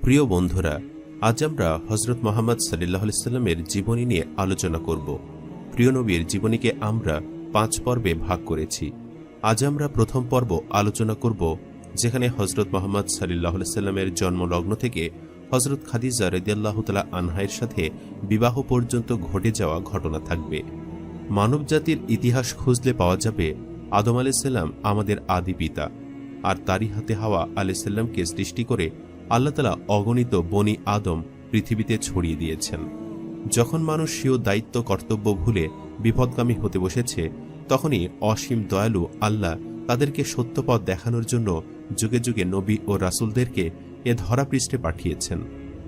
প্রিয় বন্ধুরা, আজ আমরা হযরত মুহাম্মদ সাল্লাল্লাহু আলাইহি সাল্লামের জীবনী নিয়ে আলোচনা করব। প্রিয় নবীর জীবনীকে আমরা 5 পর্বে ভাগ করেছি। আজ আমরা প্রথম পর্ব আলোচনা করব, যেখানে হযরত মুহাম্মদ সাল্লাল্লাহু আলাইহি সাল্লামের জন্মলগ্ন থেকে হযরত খাদিজা রাদিয়াল্লাহু তাআলা আনহার সাথে বিবাহ পর্যন্ত ঘটে যাওয়া ঘটনা থাকবে। মানবজাতির ইতিহাস খুঁজলে পাওয়া যাবে আদম আলাইহিস সালাম আমাদের আদি পিতা, আর তারই হাতে হাওয়া আলাইহিস সালামকে সৃষ্টি করে আল্লাহ তাআলা অগণিত বনি আদম পৃথিবীতে ছড়িয়ে দিয়েছেন। যখন মানুষ স্বীয় দায়িত্ব কর্তব্য ভুলে বিপদগামী হতে বসেছে, তখনই অসীম দয়ালু আল্লাহ তাদেরকে সত্যপথ দেখানোর জন্য যুগে যুগে নবী ও রাসূলদেরকে এ ধরাপৃষ্ঠে পাঠিয়েছেন।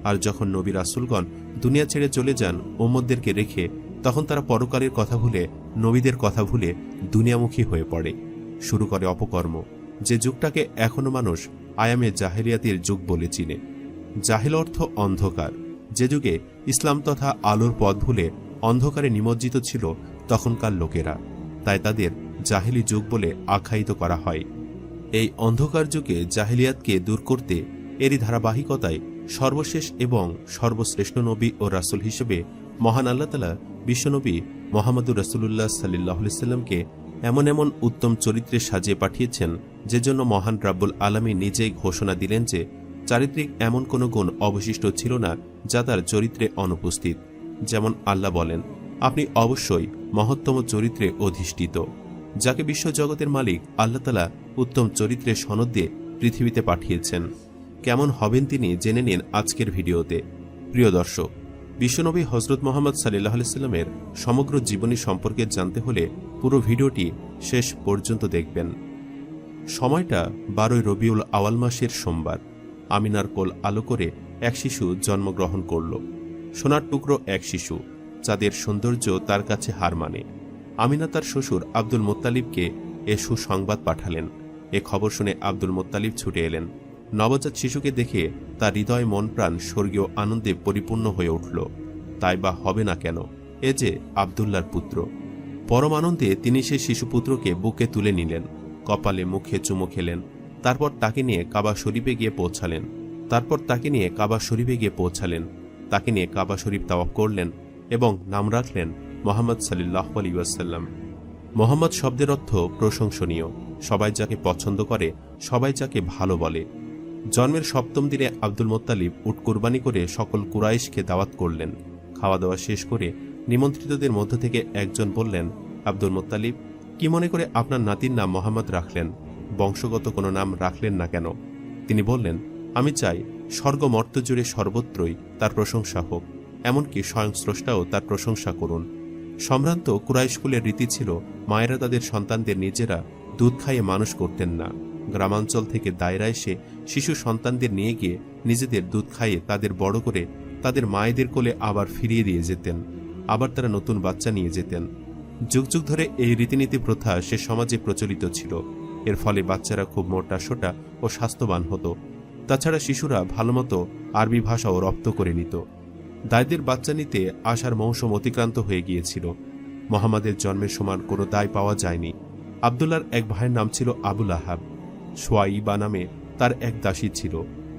আর যখন নবী রাসূলগণ দুনিয়া ছেড়ে চলে যান উম্মতদেরকে রেখে, তখন তারা পরকালের কথা ভুলে, নবীদের কথা ভুলে দুনিয়ামুখী হয়ে পড়ে, শুরু করে অপকর্ম। যে যুগটাকে এখনো মানুষ আয়ামে জাহেলিয়াতের যুগ বলে চিনে। জাহেল অর্থ অন্ধকার। যে যুগে ইসলাম তথা আলোর পথ ভুলে অন্ধকারে নিমজ্জিত ছিল তখনকার লোকেরা, তাই তাদের জাহেলি যুগ বলে আখ্যায়িত করা হয়। এই অন্ধকার যুগে জাহেলিয়াতকে দূর করতে এরই ধারাবাহিকতায় সর্বশেষ এবং সর্বশ্রেষ্ঠ নবী ও রাসূল হিসেবে মহান আল্লাহ তাআলা বিশ্বনবী মুহাম্মদুর রাসূলুল্লাহ সাল্লাল্লাহু আলাইহি সাল্লামকে এমন এমন উত্তম চরিত্রে সাজিয়ে পাঠিয়েছেন, যে জন্য মহান রাব্বুল আলামিন নিজেই ঘোষণা দিলেন যে চারিত্রিক এমন কোনো গুণ অবশিষ্ট ছিল না যা তার চরিত্রে অনুপস্থিত। যেমন আল্লাহ বলেন, আপনি অবশ্যই মহত্তম চরিত্রে অধিষ্ঠিত। যাকে বিশ্বজগতের মালিক আল্লাহ তাআলা উত্তম চরিত্রে সনদ দিয়ে পৃথিবীতে পাঠিয়েছেন। কেমন হবেন তিনি জেনে নিন আজকের ভিডিওতে। প্রিয় দর্শক, বিশ্বনবী হযরত মুহাম্মদ সাল্লাল্লাহু আলাইহি সাল্লামের সমগ্র জীবনী সম্পর্কে জানতে হলে পুরো ভিডিওটি শেষ পর্যন্ত দেখবেন। সময়টা 12 রবিউল আওয়াল মাসের সোমবার। আমিনার কোল আলো করে এক শিশু জন্মগ্রহণ করল। সোনার টুকরো এক শিশু, যাদের সৌন্দর্য তার কাছে হার মানে। আমিনা তার শ্বশুর আব্দুল মুত্তালিবকে এ সুসংবাদ পাঠালেন। এ খবর শুনে আব্দুল মুত্তালিব ছুটে এলেন। নবজাত শিশুকে দেখে তার হৃদয় মন প্রাণ স্বর্গীয় আনন্দে পরিপূর্ণ হয়ে উঠল। তাই বা হবে না কেন, এ যে আব্দুল্লাহর পুত্র। পরম আনন্দে তিনি সেই শিশুপুত্রকে বুকে তুলে নিলেন, কপালে মুখে চুমো খেলেন। তারপর তাকে নিয়ে কাবা শরীফে গিয়ে পৌঁছালেন। তাকে নিয়ে কাবা শরীফ তাওয়াফ করলেন এবং নাম রাখলেন মুহাম্মদ সাল্লাল্লাহু আলাইহি ওয়াসাল্লাম। মুহাম্মদ শব্দের অর্থ প্রশংসনীয়। সবাই যাকে পছন্দ করে, সবাই যাকে ভালো বলে। জন্মের 7ম দিনে আব্দুল মুত্তালিব উট কুরবানি করে সকল কুরাইশকে দাওয়াত করলেন। খাওয়া দাওয়া শেষ করে নিমন্ত্রিতদের মধ্য থেকে একজন বললেন, আব্দুল মুত্তালিব, কি মনে করে আপনার নাতির নাম মোহাম্মদ রাখলেন? বংশগত কোনো নাম রাখলেন না কেন? তিনি বললেন, আমি চাই স্বর্গ মর্ত্য জুড়ে সর্বত্রই তার প্রশংসা হোক, এমনকি স্বয়ং স্রষ্টাও তার প্রশংসা করুন। সম্ভ্রান্ত কুরাইশ কুলের রীতি ছিল, মায়েরা তাদের সন্তানদের নিজেরা দুধ খাইয়ে মানুষ করতেন না। গ্রামাঞ্চল থেকে দায়রা এসে শিশু সন্তানদের নিয়ে গিয়ে নিজেদের দুধ খাইয়ে তাদের বড় করে তাদের মায়েদের কোলে আবার ফিরিয়ে দিয়ে যেতেন। আবার তারা নতুন বাচ্চা নিয়ে যেতেন। যুগ যুগ ধরে এই রীতিনীতি প্রথা সে সমাজে প্রচলিত ছিল। এর ফলে বাচ্চারা খুব মোটা সোটা ও স্বাস্থ্যবান হতো। তাছাড়া শিশুরা ভালোমতো আরবি ভাষাও রপ্ত করে নিত। দায়দের বাচ্চা নিতে আসার মৌসুম অতিক্রান্ত হয়ে গিয়েছিল। মুহাম্মাদের জন্মের সমান কোনো দায় পাওয়া যায়নি। আব্দুল্লাহর এক ভাইয়ের নাম ছিল আবুল আহাব। সোয়াইবা নামে তার এক দাসী ছিল।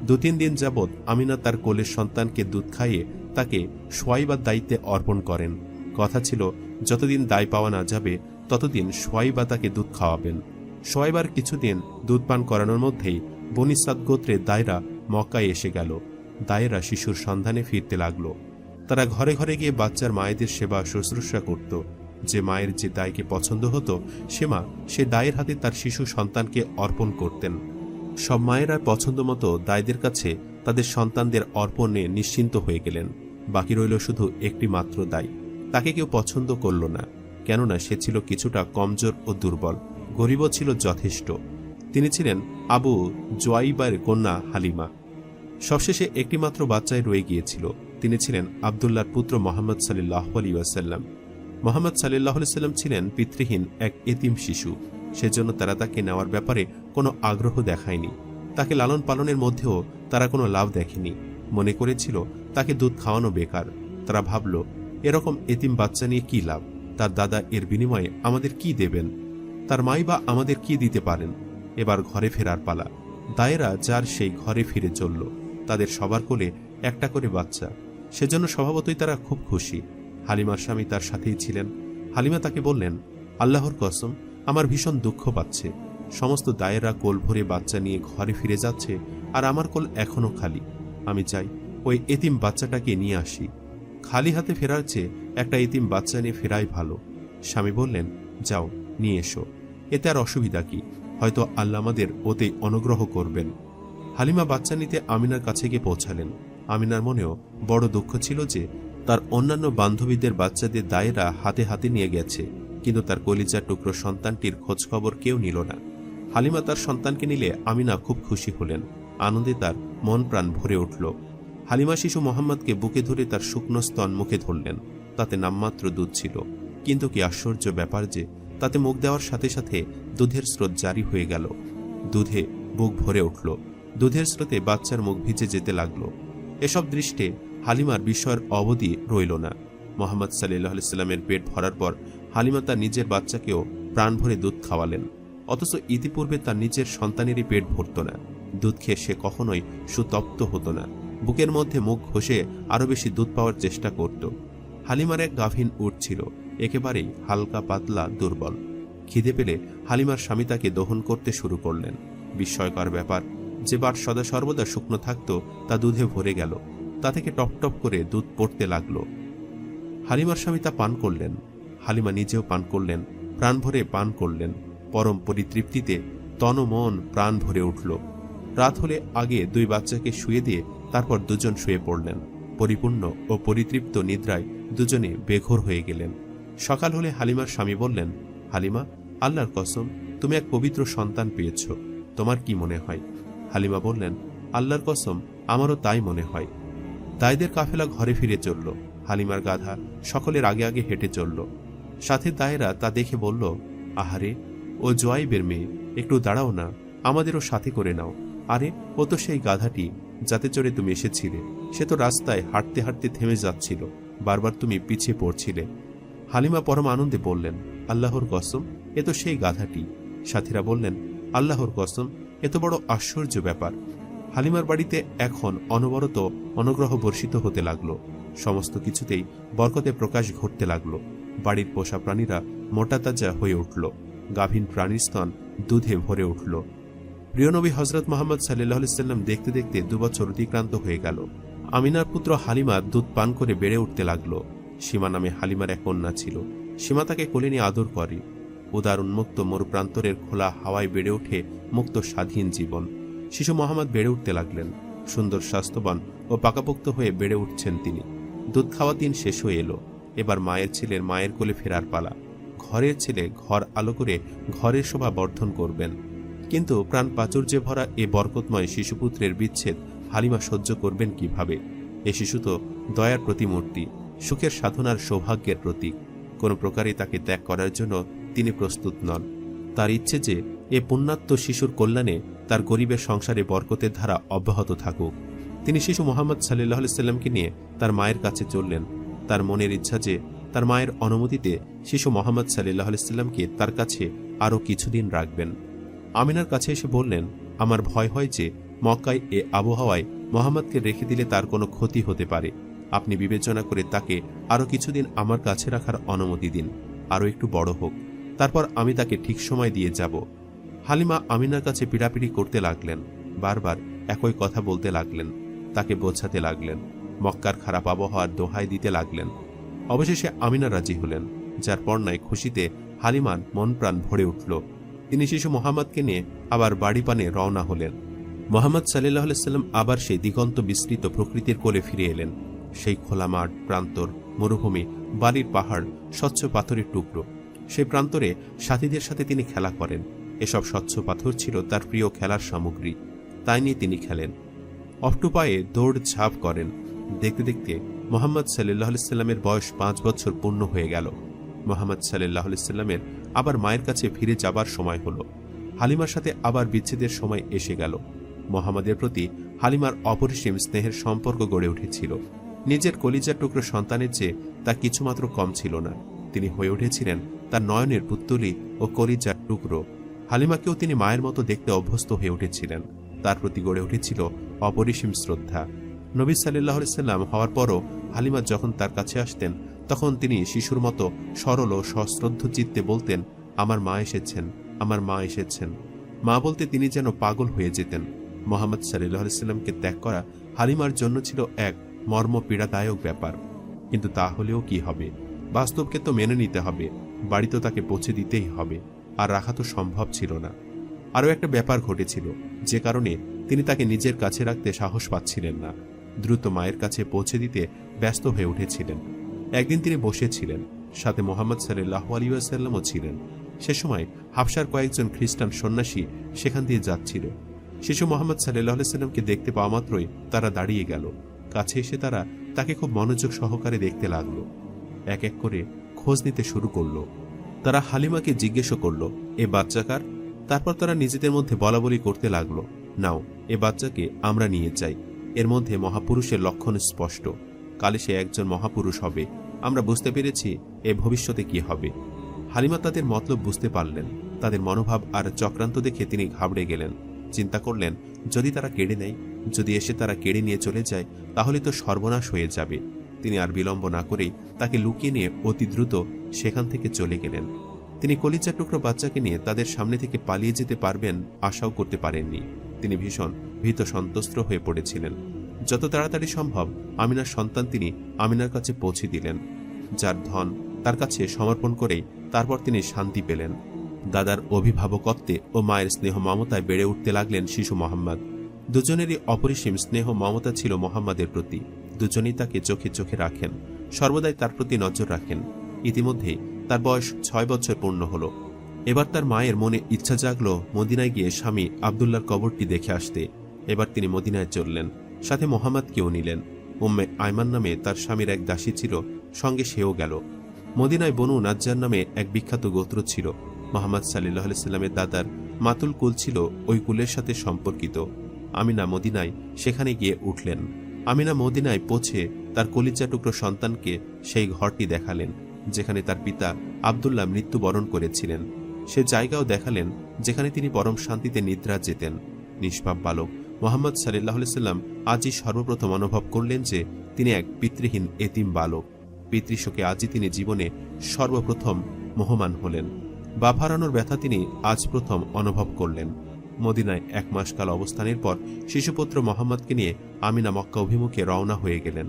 2-3 দিন যাবৎ আমিনা তার কোলের সন্তানকে দুধ খাইয়ে তাকে সোয়াইবার দায়িত্বে অর্পণ করেন। কথা ছিল, যতদিন দায় পাওয়া না যাবে ততদিন সোয়াইবা তাকে দুধ খাওয়াবেন। সোয়াইবার কিছুদিন দুধ পান করানোর মধ্যেই বনি সাদ গোত্রের দায়রা মক্কায় এসে গেল। দায়েরা শিশুর সন্ধানে ফিরতে লাগল। তারা ঘরে ঘরে গিয়ে বাচ্চার মায়েদের সেবা শুশ্রূষা করত। যে মায়ের যে দায়কে পছন্দ হতো, সে মা সে দায়ের হাতে তার শিশু সন্তানকে অর্পণ করতেন। সব মায়েরা পছন্দ মতো দায়দের কাছে তাদের সন্তানদের অর্পণে নিশ্চিন্ত হয়ে গেলেন। বাকি রইল শুধু একটি মাত্র দায়। তাকে কেউ পছন্দ করল না, কেননা সে ছিল কিছুটা কমজোর ও দুর্বল। গরিবও ছিল যথেষ্ট। তিনি ছিলেন আবু জুয়াইবার কন্যা হালিমা। সবশেষে একটি মাত্র বাচ্চায় রয়ে গিয়েছিল। তিনি ছিলেন আব্দুল্লাহর পুত্র মুহাম্মদ সাল্লাল্লাহু আলাইহি ওয়াসাল্লাম। মুহাম্মদ সাল্লাল্লাহু আলাইহি ওয়াসাল্লাম ছিলেন পিতৃহীন এক এতিম শিশু। সেজন্য তারা তাকে নেওয়ার ব্যাপারে কোনো আগ্রহ দেখায়নি। তাকে লালন পালনের মধ্যেও তারা কোনো লাভ দেখেনি। মনে করেছিল তাকে দুধ খাওয়ানো বেকার। তারা ভাবল, এরকম এতিম বাচ্চা নিয়ে কি লাভ? তার দাদা এর বিনিময়ে আমাদের কি দেবেন? তার মাই বা আমাদের কি দিতে পারেন? এবার ঘরে ফেরার পালা। দায়েরা যার সেই ঘরে ফিরে চলল। তাদের সবার কোলে একটা করে বাচ্চা, সেজন্য স্বভাবতই তারা খুব খুশি। হালিমার স্বামী তার সাথেই ছিলেন। হালিমা তাকে বললেন, আল্লাহর কসম, আমার ভীষণ দুঃখ পাচ্ছে। সমস্ত দায়েরা কোল ভরে বাচ্চা নিয়ে ঘরে ফিরে যাচ্ছে, আর আমার কোল এখনো খালি। আমি চাই ওই এতিম বাচ্চাটাকে নিয়ে আসি। খালি হাতে ফেরার চেয়ে একটা এতিম বাচ্চা নিয়ে ফেরাই ভালো। স্বামী বললেন, যাও নিয়ে এসো, এতে আর অসুবিধা কি, হয়তো আল্লাহ আমাদের ওতেই অনুগ্রহ করবেন। হালিমা বাচ্চা নিতে আমিনার কাছে গিয়ে পৌঁছালেন। আমিনার মনেও বড় দুঃখ ছিল যে তার অন্যান্য বান্ধবীদের বাচ্চাদের দায়েরা হাতে হাতে নিয়ে গেছে, কিন্তু তার কলিজার টুকরো সন্তানটির খোঁজখবর কেউ নিল না। হালিমা তার সন্তানকে নিলে আমিনা খুব খুশি হলেন। আনন্দে তার মন প্রাণ ভরে উঠল। হালিমা শিশু মোহাম্মদকে বুকে ধরে তার শুকনো স্তন মুখে ধরলেন। তাতে নামমাত্র দুধ ছিল, কিন্তু কি আশ্চর্য ব্যাপার যে তাতে মুখ দেওয়ার সাথে সাথে দুধের স্রোত জারি হয়ে গেল। দুধে বুক ভরে উঠল। দুধের স্রোতে বাচ্চার মুখ ভিজে যেতে লাগলো। এসব দৃষ্টে হালিমার বিস্ময়ের অবধি রইল না। মোহাম্মদ সাল্লাল্লাহু আলাইহি সাল্লামের পেট ভরার পর হালিমা তার নিজের বাচ্চাকেও প্রাণ ভরে দুধ খাওয়ালেন, অথচ ইতিপূর্বে তার নিজের সন্তানেরই পেট ভরত না। দুধ খেয়ে সে কখনোই সুতপ্ত হতো না, বুকের মধ্যে মুখ ঘষে আরো বেশি দুধ পাওয়ার চেষ্টা করত। হালিমার এক গাভীন উট ছিল, একেবারেই হালকা পাতলা দুর্বল। খিদে পেলে হালিমার স্বামী তাকে দহন করতে শুরু করলেন। বিস্ময়কর ব্যাপার, যে বাট সদা সর্বদা শুকনো থাকত তা দুধে ভরে গেল। তা থেকে টপ টপ করে দুধ পড়তে লাগল। হালিমার স্বামী তা পান করলেন। হালিমা নিজেও পান করলেন, প্রাণ ভরে পান করলেন। পরম পরিতৃপ্তিতে তন মন প্রাণ ভরে উঠল। রাত হলে আগে দুই বাচ্চাকে শুয়ে দিয়ে তারপর দুজন শুয়ে পড়লেন। পরিপূর্ণ ও পরিতৃপ্ত নিদ্রায় দুজনে বেঘোর হয়ে গেলেন। সকাল হলে হালিমার স্বামী বললেন, হালিমা, আল্লাহর কসম, তুমি এক পবিত্র সন্তান পেয়েছ, তোমার কি মনে হয়? হালিমা বললেন, আল্লাহর কসম, আমারও তাই মনে হয়। দায়দের কাফেলা ঘরে ফিরে চলল। হালিমার গাধা সকলের আগে আগে হেঁটে চলল। সাথে দায়েরা তা দেখে বলল, আহারে, ও জোয়াইবের মেয়ে, একটু দাঁড়াও না, আমাদেরও সাথে করে নাও। আরে, ও তো সেই গাধাটি যাতে চড়ে তুমি এসেছিলে। সে তো রাস্তায় হাঁটতে হাঁটতে থেমে যাচ্ছিল, বারবার তুমি পিছিয়ে পড়ছিলে। হালিমা পরম আনন্দে বললেন, আল্লাহর কসম, এ তো সেই গাধাটি। সাথীরা বললেন, আল্লাহর কসম, এ তো বড় আশ্চর্য ব্যাপার। হালিমার বাড়িতে এখন অনবরত অনুগ্রহ বর্ষিত হতে লাগলো। সমস্ত কিছুতেই বরকতে প্রকাশ ঘটতে লাগলো। বাড়ির পোষা প্রাণীরা মোটা তাজা হয়ে উঠল। গাভীন প্রাণীর স্তন দুধে ভরে উঠল। প্রিয় নবী হযরত মুহাম্মদ সাল্লাল্লাহু আলাইহি সাল্লাম দেখতে দেখতে 2 বছর অতিক্রান্ত হয়ে গেল। আমিনার পুত্র হালিমা দুধ পান করে বেড়ে উঠতে লাগলো। সীমা নামে হালিমার এক কন্যা ছিল। সীমা তাকে কোলে নিয়ে আদর করে। উদার উন্মুক্ত মরুপ্রান্তরের খোলা হাওয়ায় বেড়ে ওঠে মুক্ত স্বাধীন জীবন। শিশু মোহাম্মদ বেড়ে উঠতে লাগলেন। সুন্দর, স্বাস্থ্যবান ও পাকাপোক্ত হয়ে বেড়ে উঠছেন তিনি। দুধ খাওয়া দিন শেষ হয়ে এলো। এবার মায়ের ছেলের মায়ের কোলে ফেরার পালা। ঘরের ছেলে ঘর আলো করে ঘরের শোভা বর্ধন করবেন। কিন্তু প্রাণ প্রাচুর্যে ভরা এ বরকতময় শিশুপুত্রের বিচ্ছেদ হালিমা সহ্য করবেন কিভাবে? এ শিশু তো দয়ার প্রতিমূর্তি, সুখের সাধনার সৌভাগ্যের প্রতীক। কোনো প্রকারে তাকে ত্যাগ করার জন্য তিনি প্রস্তুত নন। তার ইচ্ছে যে এ পুণ্যাত্ম শিশুর কল্যাণে তার গরিবের সংসারে বরকতের ধারা অব্যাহত থাকুক। তিনি শিশু মোহাম্মদ সাল্লাল্লাহু আলাইহি সাল্লামকে নিয়ে তার মায়ের কাছে চললেন। তার মনের ইচ্ছা যে তার মায়ের অনুমতিতে শিশু মোহাম্মদ সাল্লাল্লাহু আলাইহি সাল্লামকে তার কাছে আরও কিছুদিন রাখবেন। আমিনার কাছে এসে বললেন, আমার ভয় হয় যে মক্কায় এ আবহাওয়ায় মোহাম্মদকে রেখে দিলে তার কোনো ক্ষতি হতে পারে। আপনি বিবেচনা করে তাকে আরও কিছুদিন আমার কাছে রাখার অনুমতি দিন, আরও একটু বড় হোক, তারপর আমি তাকে ঠিক সময় দিয়ে যাব। হালিমা আমিনার কাছে পিড়াপিড়ি করতে লাগলেন। বারবার একই কথা বলতে লাগলেন, তাকে বোঝাতে লাগলেন, মক্কার খারাপ আবহাওয়ার দোহাই দিতে লাগলেন। অবশেষে আমিনা রাজি হলেন, যার পর্নায় খুশিতে হালিমার মন প্রাণ ভরে উঠল। তিনি শিশু মোহাম্মদকে নিয়ে আবার বাড়ি পানে রওনা হলেন। মোহাম্মদ সাল্লাল্লাহু আলাইহি সাল্লাম আবার সেই দিগন্ত বিস্তৃত প্রকৃতির কোলে ফিরে এলেন। সেই খোলা মাঠ, প্রান্তর, মরুভূমি, বালির পাহাড়, স্বচ্ছ পাথরের টুকরো, সেই প্রান্তরে সাথীদের সাথে তিনি খেলা করেন। এসব স্বচ্ছ পাথর ছিল তার প্রিয় খেলার সামগ্রী, তাই নিয়ে তিনি খেলেন। অফটু পায়ে দৌড় ঝাঁপ করেন। দেখতে দেখতে মোহাম্মদ সাল্লাল্লাহু আলাইহি সাল্লামের বয়স 5 বছর পূর্ণ হয়ে গেল। মোহাম্মদ সাল্লাল্লাহু আলাইহি সাল্লামের আবার মায়ের কাছে ফিরে যাবার সময় হলো। হালিমার সাথে আবার বিচ্ছেদের সময় এসে গেল। মোহাম্মদের প্রতি হালিমার অপরিসীম স্নেহের সম্পর্ক গড়ে উঠেছিল। নিজের কলিজার টুকরো সন্তানের চেয়ে তা কিছুমাত্র কম ছিল না। তিনি হয়ে উঠেছিলেন তার নয়নের পুত্তলি ও কলিজার টুকরো। হালিমাকেও তিনি মায়ের মতো দেখতে অভ্যস্ত হয়ে উঠেছিলেন। তার প্রতি গড়ে উঠেছিল অপরিসীম শ্রদ্ধা। নবী সাল্লাল্লাহু আলাইহি সাল্লাম হওয়ার পরও হালিমা যখন তার কাছে আসতেন তখন তিনি শিশুর মতো সরল ও সশ্রদ্ধ চিত্তে বলতেন, আমার মা এসেছেন, আমার মা এসেছেন। মা বলতে তিনি যেন পাগল হয়ে যেতেন। মুহাম্মদ সাল্লাল্লাহু আলাইহি সাল্লামকে ত্যাগ করা হালিমার জন্য ছিল এক মর্ম পীড়াদায়ক ব্যাপার। কিন্তু তা হলেও কি হবে, বাস্তবকে তো মেনে নিতে হবে, বাড়ি তো তাকে পৌঁছে দিতেই হবে, আর রাখা তো সম্ভব ছিল না। আরও একটা ব্যাপার ঘটেছিল, যে কারণে তিনি তাকে নিজের কাছে রাখতে সাহস পাচ্ছিলেন না, দ্রুত মায়ের কাছে পৌঁছে দিতে ব্যস্ত হয়ে উঠেছিলেন। একদিন তিনি বসেছিলেন, সাথে মুহাম্মদ সাল্লাল্লাহু আলাইহি ওয়াসাল্লামও ছিলেন। সে সময় হাবশার কয়েকজন খ্রিস্টান সন্ন্যাসী সেখান দিয়ে যাচ্ছিল। শিশু মুহাম্মদ সাল্লাল্লাহু আলাইহি ওয়াসাল্লামকে দেখতে পাওয়া মাত্রই তারা দাঁড়িয়ে গেল। কাছে এসে তারা তাকে খুব মনোযোগ সহকারে দেখতে লাগলো। এক এক করে খোঁজ নিতে শুরু করলো। তারা হালিমাকে জিজ্ঞেসও করল, এ বাচ্চা কার? তারপর তারা নিজেদের মধ্যে বলাবলি করতে লাগলো, নাও এ বাচ্চাকে আমরা নিয়ে যাই, এর মধ্যে মহাপুরুষের লক্ষণ স্পষ্ট, কালে সে একজন মহাপুরুষ হবে, আমরা বুঝতে পেরেছি এ ভবিষ্যতে কি হবে। হালিমা তাদের মতলব বুঝতে পারলেন। তাদের মনোভাব আর চক্রান্ত দেখে তিনি ঘাবড়ে গেলেন। চিন্তা করলেন, যদি তারা কেড়ে নেয়, যদি এসে তারা কেড়ে নিয়ে চলে যায়, তাহলে তো সর্বনাশ হয়ে যাবে। তিনি আর বিলম্ব না করেই তাকে লুকিয়ে নিয়ে অতি দ্রুত সেখান থেকে চলে গেলেন। তিনি কলিজার টুকরো বাচ্চাকে নিয়ে তাদের সামনে থেকে পালিয়ে যেতে পারবেন আশাও করতে পারেননি। তিনি ভীষণ ভীত সন্ত্রস্ত হয়ে পড়েছিলেন। যত তাড়াতাড়ি সম্ভব আমিনার সন্তান তিনি আমিনার কাছে পৌঁছে দিলেন, যার ধন তার কাছে সমর্পণ করেই তারপর তিনি শান্তি পেলেন। দাদার অভিভাবকত্বে ও মায়ের স্নেহ মমতায় বেড়ে উঠতে লাগলেন শিশু মোহাম্মদ। দুজনেরই অপরিসীম স্নেহ মমতা ছিল মোহাম্মদের প্রতি। দুজনেই তাকে চোখে চোখে রাখেন, সর্বদাই তার প্রতি নজর রাখেন। ইতিমধ্যেই তার বয়স 6 বছর পূর্ণ হল। এবার তার মায়ের মনে ইচ্ছা জাগল মদিনায় গিয়ে স্বামী আব্দুল্লাহর কবরটি দেখে আসতে। এবার তিনি মদিনায় চললেন, সাথে মোহাম্মদকেও নিলেন। উম্মে আয়মান নামে তার স্বামীর এক দাসী ছিল, সঙ্গে সেও গেল। মদিনায় বনু নাজ্জার নামে এক বিখ্যাত গোত্র ছিল। মুহাম্মদ সাল্লাল্লাহু আলাইহি সাল্লামের দাদার মাতুল কুল ছিল ওই কুলের সাথে সম্পর্কিত। আমিনা মদিনায় সেখানে গিয়ে উঠলেন। আমিনা মদিনায় পৌঁছে তার কলিজা টুকরো সন্তানকে সেই ঘরটি দেখালেন যেখানে তার পিতা আব্দুল্লাহ মৃত্যুবরণ করেছিলেন। সে জায়গাও দেখালেন যেখানে তিনি পরম শান্তিতে নিদ্রা যেতেন। নিষ্পাপ বালক মুহাম্মদ সাল্লাল্লাহু আলাইহি সাল্লাম আজই সর্বপ্রথম অনুভব করলেন যে তিনি এক পিতৃহীন এতিম বালক। পিতৃশোকে আজই তিনি জীবনে সর্বপ্রথম মোহমান হলেন। বাপ হারানোর ব্যথা তিনি আজ প্রথম অনুভব করলেন। মদিনায় 1 মাস কাল অবস্থানের পর শিশুপুত্র মোহাম্মদকে নিয়ে আমিনা মক্কা অভিমুখে রওনা হয়ে গেলেন।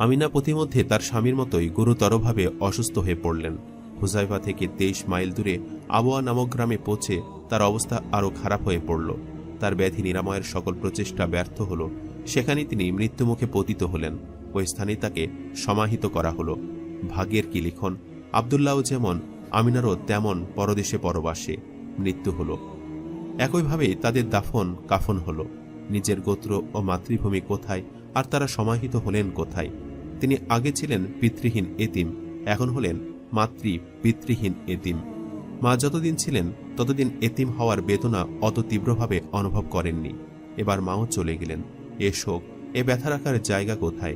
আমিনা পথিমধ্যে তার স্বামীর মতোই গুরুতরভাবে অসুস্থ হয়ে পড়লেন। হুজাইফা থেকে 23 মাইল দূরে আবওয়া নামক গ্রামে পৌঁছে তার অবস্থা আরও খারাপ হয়ে পড়ল। তার ব্যাধি নিরাময়ের সকল প্রচেষ্টা ব্যর্থ হল। সেখানেই তিনি মৃত্যুমুখে পতিত হলেন। ওই স্থানেই তাকে সমাহিত করা হল। ভাগ্যের কি লিখন, আব্দুল্লাহও যেমন আমিনারও তেমন পরদেশে পরবাসে মৃত্যু হল। একইভাবে তাদের দাফন কাফন হল। নিজের গোত্র ও মাতৃভূমি কোথায়, আর তারা সমাহিত হলেন কোথায়? তিনি আগে ছিলেন পিতৃহীন এতিম, এখন হলেন পিতৃহীন এতিম। মা যতদিন ছিলেন ততদিন এতিম হওয়ার বেদনা অত তীব্রভাবে অনুভব করেননি। এবার মাও চলে গেলেন। এ শোক, এ ব্যথা রাখার জায়গা কোথায়?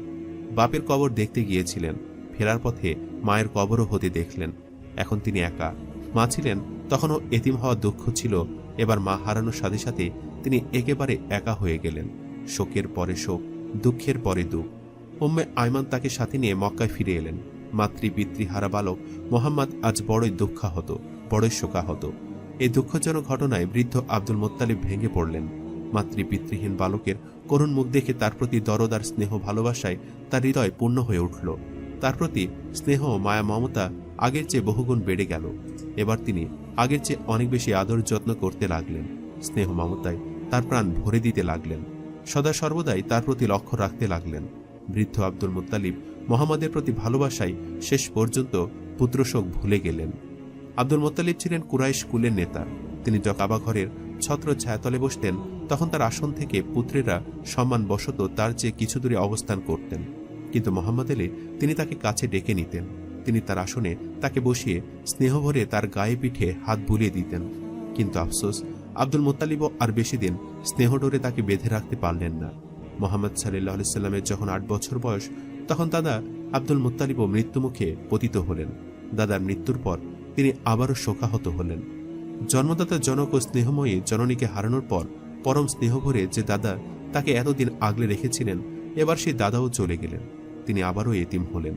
বাপের কবর দেখতে গিয়েছিলেন, ফেরার পথে মায়ের কবরও হতে দেখলেন। এখন তিনি একা। মা ছিলেন তখনও এতিম হওয়ার দুঃখ ছিল। এবার মা হারানোর সাথে সাথে তিনি একেবারে একা হয়ে গেলেন। শোকের পরে শোক, দুঃখের পরে দুঃখ। উম্মে আয়মান তাকে সাথে নিয়ে মক্কায় ফিরে এলেন। পিতৃহারা বালক মোহাম্মদ আজ বড়ই দুঃখাহত, বড়ই শোকাহত। এই দুঃখজনক ঘটনায় বৃদ্ধ আব্দুল মুত্তালিব ভেঙে পড়লেন। পিতৃহীন বালকের করুণ মুখ দেখে তার প্রতি দরদ আর স্নেহ ভালোবাসায় তার হৃদয় পূর্ণ হয়ে উঠল। তার প্রতি স্নেহ মায়া মমতা আগের চেয়ে বহুগুণ বেড়ে গেল। এবার তিনি আগের চেয়ে অনেক বেশি আদর যত্ন করতে লাগলেন। স্নেহ মমতায় তার প্রাণ ভরে দিতে লাগলেন। সদা সর্বদাই তার প্রতি লক্ষ্য রাখতে লাগলেন। বৃদ্ধ আব্দুল মুত্তালিব মোহাম্মদের প্রতি ভালোবাসায় শেষ পর্যন্ত পুত্রশোক ভুলে গেলেন। আব্দুল মুত্তালিব ছিলেন কুরাইশ কুলের নেতা। তিনি যখন কাবা ঘরের ছত্র ছায়াতলে বসতেন তখন তার আসন থেকে পুত্রেরা সম্মানবশত তার চেয়ে কিছু দূরে অবস্থান করতেন। কিন্তু মোহাম্মদ এলে তিনি তাকে কাছে ডেকে নিতেন। তিনি তার আসনে তাকে বসিয়ে স্নেহভরে তার গায়ে পিঠে হাত বুলিয়ে দিতেন। কিন্তু আফসোস, আব্দুল মুত্তালিবও আর বেশি দিন স্নেহডোরে তাকে বেঁধে রাখতে পারলেন না। মুহাম্মদ সাল্লাল্লাহু আলাইহি সাল্লামের যখন 8 বছর বয়স তখন দাদা আব্দুল মুত্তালিবও মৃত্যুমুখে পতিত হলেন। দাদার মৃত্যুর পর তিনি আবারও শোকাহত হলেন। জন্মদাতা জনক ও স্নেহময়ী জননীকে হারানোর পর পরম স্নেহভরে যে দাদা তাকে এতদিন আগলে রেখেছিলেন, এবার সেই দাদাও চলে গেলেন। তিনি আবারও এতিম হলেন।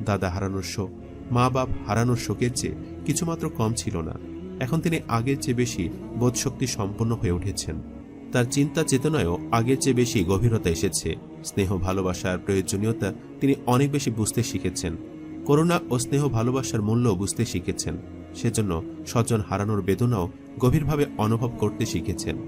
দাদা হারানোর শোক মা বাপ হারানোর শোকের চেয়ে কিছুমাত্র কম ছিল না। এখন তিনি আগের চেয়ে বেশি বোধশক্তি সম্পন্ন হয়ে উঠেছেন। তার চিন্তা চেতনায়ও আগের চেয়ে বেশি গভীরতা এসেছে। স্নেহ ভালোবাসার প্রয়োজনীয়তা তিনি অনেক বেশি বুঝতে শিখেছেন। করুণা ও স্নেহ ভালোবাসার মূল্য বুঝতে শিখেছেন। সেজন্য স্বজন হারানোর বেদনাও গভীরভাবে অনুভব করতে শিখেছেন।